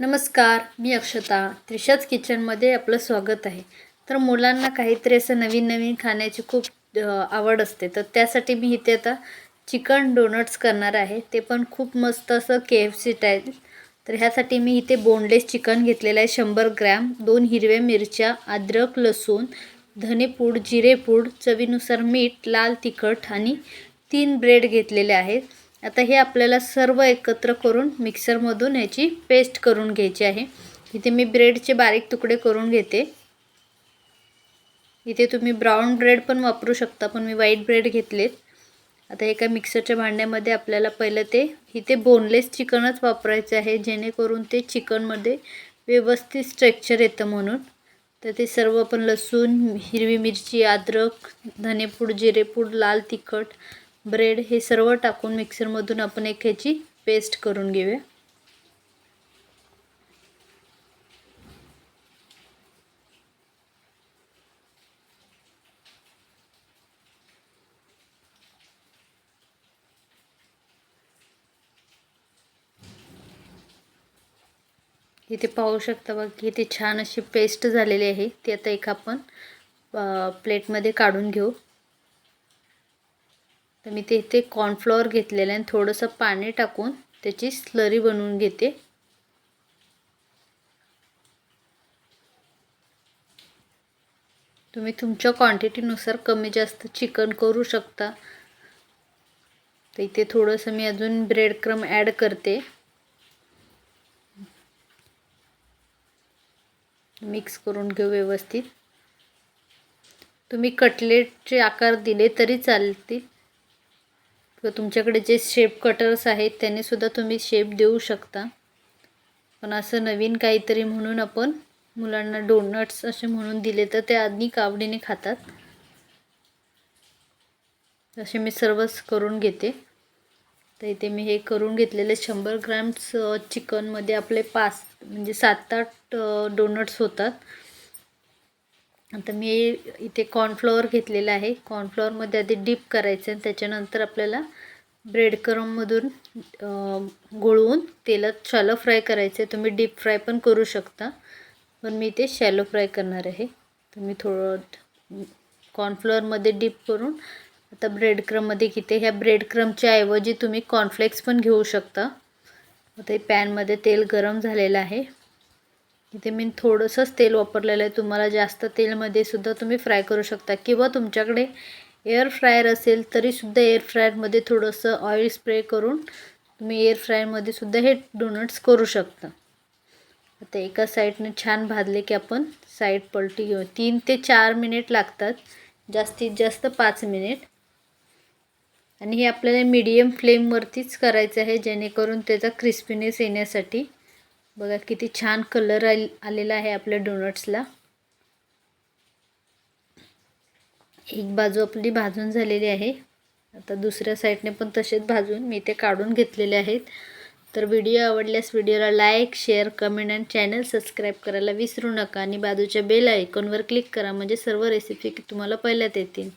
नमस्कार, मी अक्षता. त्रिशाच किचनमध्ये आपलं स्वागत आहे. तर मुलांना काहीतरी असं नवीन खाण्याची खूप आवड असते. तर त्यासाठी मी इथे आता चिकन डोनट्स करणार आहे. ते पण खूप मस्त असं KFC स्टाईल. तर ह्यासाठी मी इथे बोनलेस चिकन घेतलेलं आहे 100 ग्रॅम, 2 हिरव्या मिरच्या, अद्रक, लसूण, धनेपूड, जिरेपूड, चवीनुसार मीठ, लाल तिखट आणि 3 ब्रेड घेतलेले आहेत. आता हे आपल्याला सर्व एकत्र करून मिक्सरमधून याची पेस्ट करून घ्यायची आहे. इथे मी ब्रेडचे बारीक तुकडे करून घेते. इथे तुम्ही ब्राऊन ब्रेड पण वापरू शकता, पण मी व्हाईट ब्रेड घेतलेत. आता एका मिक्सरच्या भांड्यामध्ये आपल्याला पहिलं ते इथे बोनलेस चिकनच वापरायचे आहे, जेणेकरून ते चिकनमध्ये व्यवस्थित स्ट्रक्चर येतं म्हणून. तर ते सर्व आपण लसूण, हिरवी मिरची, अद्रक, धनेपूड, जिरेपूड, लाल तिखट, ब्रेड हे सर्व टाकून मिक्सरमधून आपण एक ह्याची पेस्ट करून घेऊया. इथे पाहू शकता बघा की इथे छान अशी पेस्ट झालेली आहे. ती आता एक आपण प्लेटमध्ये काढून घेऊ. तर मी इथे कॉर्नफ्लॉवर घेतलेलं आहे आणि थोडंसं पाणी टाकून त्याची स्लरी बनवून घेते. तुम्ही तुमच्या क्वांटिटीनुसार कमी जास्त चिकन करू शकता. तर इथे थोडंसं मी अजून ब्रेड क्रम ॲड करते. मिक्स करून घेऊ व्यवस्थित. तुम्ही कटलेटचे आकार दिले तरी चालतील, किंवा तुमच्याकडे जे शेप कटर्स आहेत त्याने सुद्धा तुम्ही शेप देऊ शकता. पण असं नवीन काहीतरी म्हणून आपण मुलांना डोनट्स असे म्हणून दिले तर ते अधिक आवडीने खातात. असे मी सर्वच करून घेते. तर इथे मी हे करून घेतलेले 100 ग्रॅम्स चिकनमध्ये आपले 5 म्हणजे 7-8 डोनट्स होतात. आता मी इथे कॉर्नफ्लॉवर घेतलेला आहे. कॉर्नफ्लॉवरमध्ये आधी डीप करायचं आणि त्याच्यानंतर आपल्याला ब्रेड क्रममधून गोळवून तेलात शॅलो फ्राय करायचे. तुम्ही डीप फ्राय पण करू शकता, पण मी ते शॅलो फ्राय करणार आहे. तर मी थोडं कॉर्नफ्लॉवरमध्ये डीप करून आता ब्रेड क्रममध्ये घेते. ह्या ब्रेड क्रमच्या ऐवजी तुम्ही कॉर्नफ्लेक्स पण घेऊ शकता. आता हे पॅनमध्ये तेल गरम झालेलं आहे. इथे मी थोडंसंच तेल वापरलेलं आहे. तुम्हाला जास्त तेलमध्ये सुद्धा तुम्ही फ्राय करू शकता, किंवा तुमच्याकडे एअर फ्रायर असेल तरीसुद्धा एअर फ्रायरमध्ये थोडंसं ऑइल स्प्रे करून तुम्ही एअर फ्रायरमध्ये सुद्धा हे डोनट्स करू शकता. आता एका साईडने छान भाजले की आपण साईड पलटी घेऊ. 3 ते 4 मिनिट लागतात, जास्तीत जास्त 5 मिनिट. आणि हे आपल्याला मीडियम फ्लेमवरतीच करायचं आहे, जेणेकरून त्याचा क्रिस्पीनेस येण्यासाठी. बघा किती छान कलर आलेला आहे आपल्या डोनट्सला. एक बाजू आपली भाजून झालेली आहे. आता दुसऱ्या साईडने पण तसेच भाजून मी ते काढून घेतलेले आहेत. तर व्हिडिओ आवडल्यास व्हिडिओला लाईक, शेअर, कमेंट आणि चॅनल सबस्क्राईब करायला विसरू नका. आणि बाजूच्या बेल आयकॉनवर क्लिक करा, म्हणजे सर्व रेसिपी तुम्हाला पहिल्याच येतील.